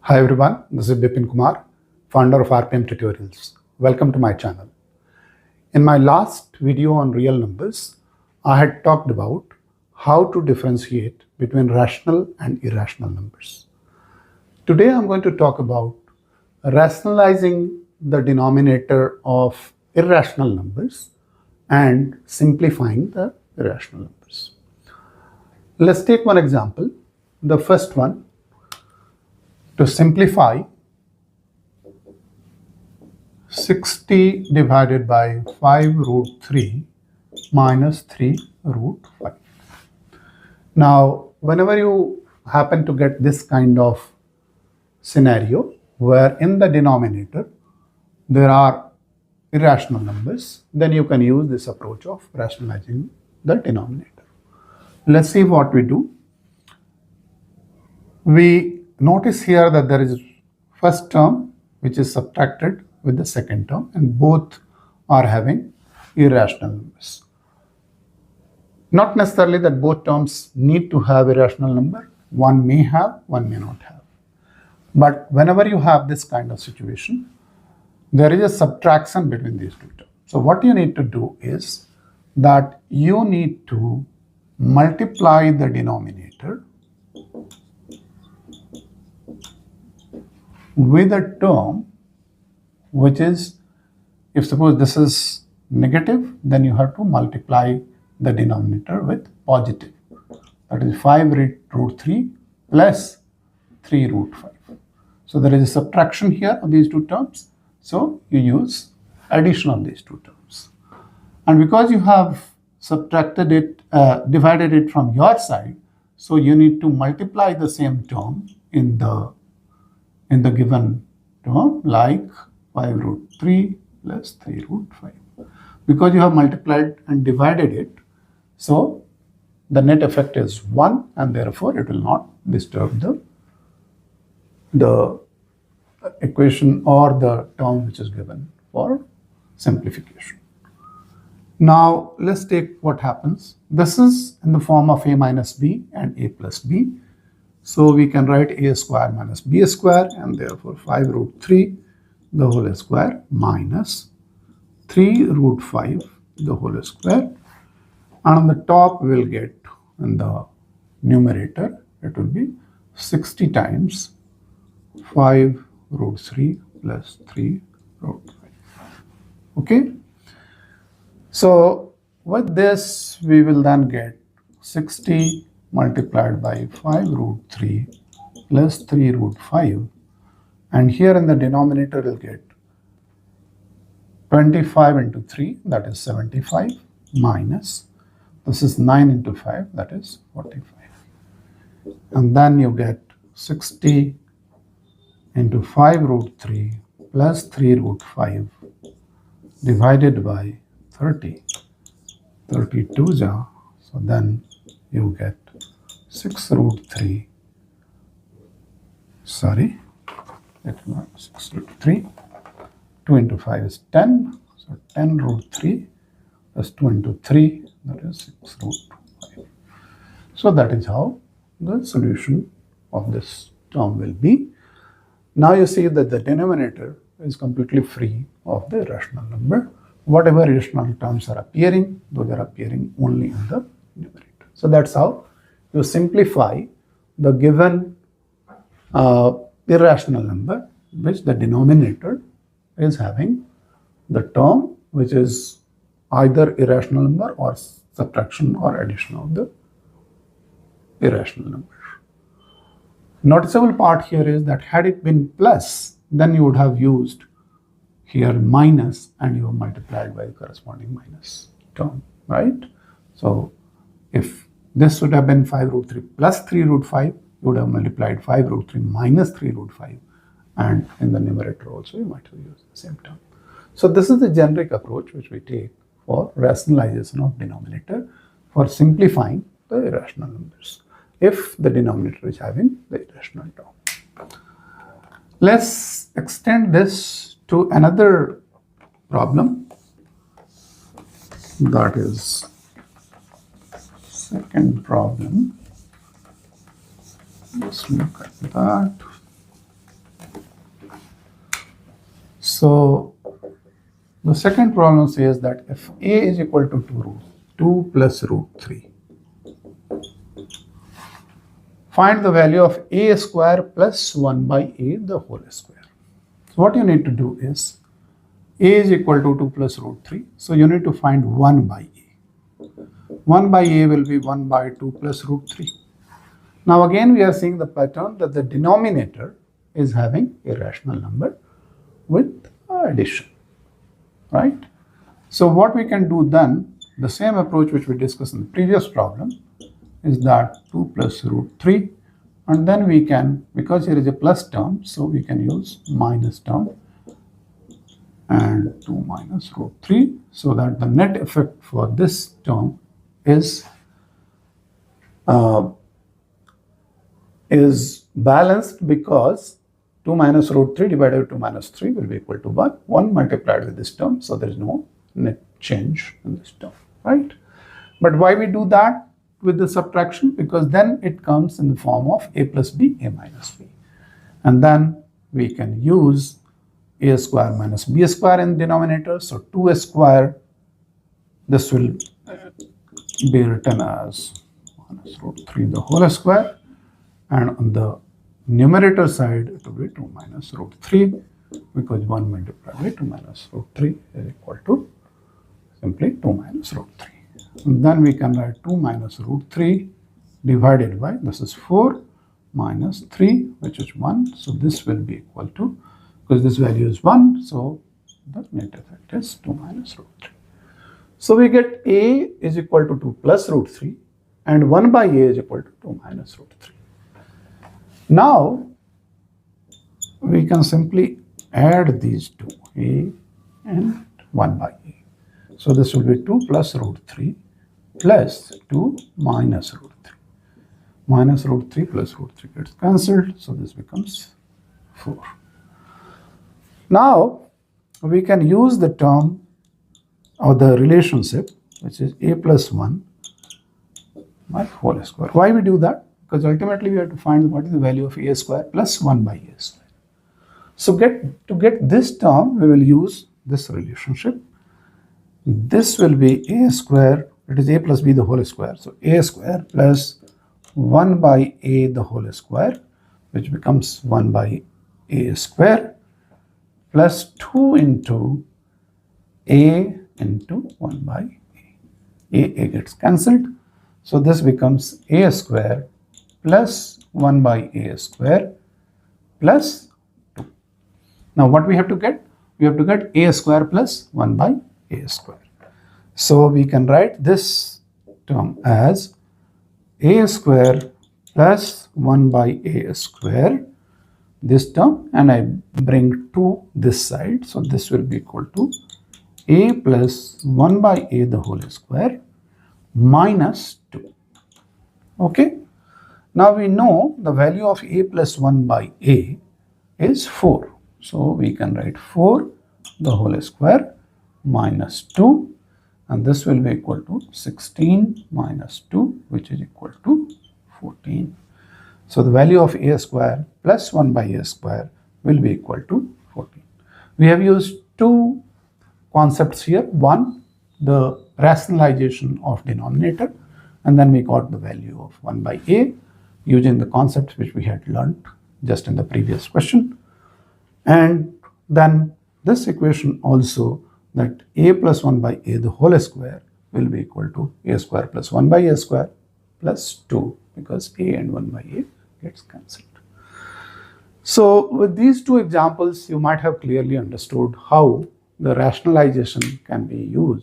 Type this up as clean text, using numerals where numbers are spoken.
Hi everyone, this is Bipin Kumar, founder of RPM Tutorials. Welcome to my channel. In my last video on real numbers, I had talked about how to differentiate between rational and irrational numbers. Today I'm going to talk about rationalizing the denominator of irrational numbers and simplifying the irrational numbers. Let's take one example. The first one, to simplify 60 divided by 5 root 3 minus 3 root 5. Now, whenever you happen to get this kind of scenario where in the denominator there are irrational numbers, then you can use this approach of rationalizing the denominator. Let's see what we do. We notice here that there is first term which is subtracted with the second term, and both are having irrational numbers. Not necessarily that both terms need to have irrational number. One may have, one may not have. But whenever you have this kind of situation, there is a subtraction between these two terms. So what you need to do is that you need to multiply the denominator with a term which is, if suppose this is negative, then you have to multiply the denominator with positive. That is 5 root 3 plus 3 root 5. So there is a subtraction here of these two terms. So you use addition of these two terms. And because you have subtracted it, divided it from your side, so you need to multiply the same term in the given term, like 5 root 3 plus 3 root 5. Because you have multiplied and divided it, so the net effect is 1, and therefore it will not disturb the equation or the term which is given for simplification. Now let's take what happens. This is in the form of a minus b and a plus b. So we can write a square minus b square, and therefore 5 root 3 the whole square minus 3 root 5 the whole square. And on the top we will get, in the numerator, it will be 60 times 5 root 3 plus 3 root 5. Okay. So with this we will then get 60 multiplied by 5 root 3 plus 3 root 5, and here in the denominator we'll get 25 into 3, that is 75, minus, this is 9 into 5, that is 45. And then you get 60 into 5 root 3 plus 3 root 5 divided by 30, 32 ja, so then you get 6 root 3, sorry, it's not 6 root 3, 2 into 5 is 10, so 10 root 3 plus 2 into 3, that is 6 root 5. So that is how the solution of this term will be. Now you see that the denominator is completely free of the irrational number. Whatever irrational terms are appearing, those are appearing only in the numerator. So that's how you simplify the given irrational number, which the denominator is having the term which is either irrational number or subtraction or addition of the irrational number. Noticeable part here is that had it been plus, then you would have used here minus and you have multiplied by the corresponding minus term, right? So if this would have been 5 root 3 plus 3 root 5, you would have multiplied 5 root 3 minus 3 root 5, and in the numerator also you might have used the same term. So this is the generic approach which we take for rationalization of denominator for simplifying the irrational numbers, if the denominator is having the irrational term. Let's extend this to another problem, that is second problem. Let's look at that. So the second problem says that if a is equal to 2 plus root 3, find the value of a square plus 1 by a the whole square. So what you need to do is a is equal to 2 plus root 3. So you need to find 1 by a. 1 by a will be 1 by 2 plus root 3. Now again we are seeing the pattern that the denominator is having a rational number with addition, right? So what we can do then, the same approach which we discussed in the previous problem, is that 2 plus root 3, and then we can, because here is a plus term, so we can use minus term and 2 minus root 3, so that the net effect for this term is balanced, because 2 minus root 3 divided by 2 minus 3 will be equal to 1. 1 multiplied with this term, so there is no net change in this term, right? But why we do that with the subtraction? Because then it comes in the form of a plus b, a minus b. And then we can use a square minus b square in denominator. So 2a square, this will be written as minus root 3 the whole square. And on the numerator side, it will be 2 minus root 3, because 1 multiplied by 2 minus root 3 is equal to simply 2 minus root 3. And then we can write 2 minus root 3 divided by, this is 4 minus 3, which is 1. So this will be equal to, because this value is 1, so the net effect is 2 minus root 3. So we get a is equal to 2 plus root 3, and 1 by a is equal to 2 minus root 3. Now we can simply add these two, a and 1 by a. So this will be 2 plus root 3 plus 2 minus root 3. Minus root 3 plus root 3 gets cancelled, so this becomes 4. Now we can use the term or the relationship, which is a plus 1 by whole square. Why we do that? Because ultimately we have to find what is the value of a square plus 1 by a square. So to get this term, we will use this relationship. This will be a square, it is a plus b the whole square. So a square plus 1 by a the whole square, which becomes 1 by a square, plus 2 into a into 1 by a. A gets cancelled. So this becomes a square plus 1 by a square plus 2. Now what we have to get? We have to get a square plus 1 by a square. So we can write this term as a square plus 1 by a square, this term, and I bring 2 this side. So this will be equal to a plus 1 by a the whole square minus 2. Okay. Now we know the value of a plus 1 by a is 4. So we can write 4 the whole square minus 2, and this will be equal to 16 minus 2, which is equal to 14. So the value of a square plus 1 by a square will be equal to 14. We have used two concepts here. One, the rationalization of denominator, and then we got the value of 1 by a using the concepts which we had learnt just in the previous question. And then this equation also, that a plus 1 by a the whole square will be equal to a square plus 1 by a square plus 2, because a and 1 by a gets cancelled. So with these two examples, you might have clearly understood how the rationalization can be used.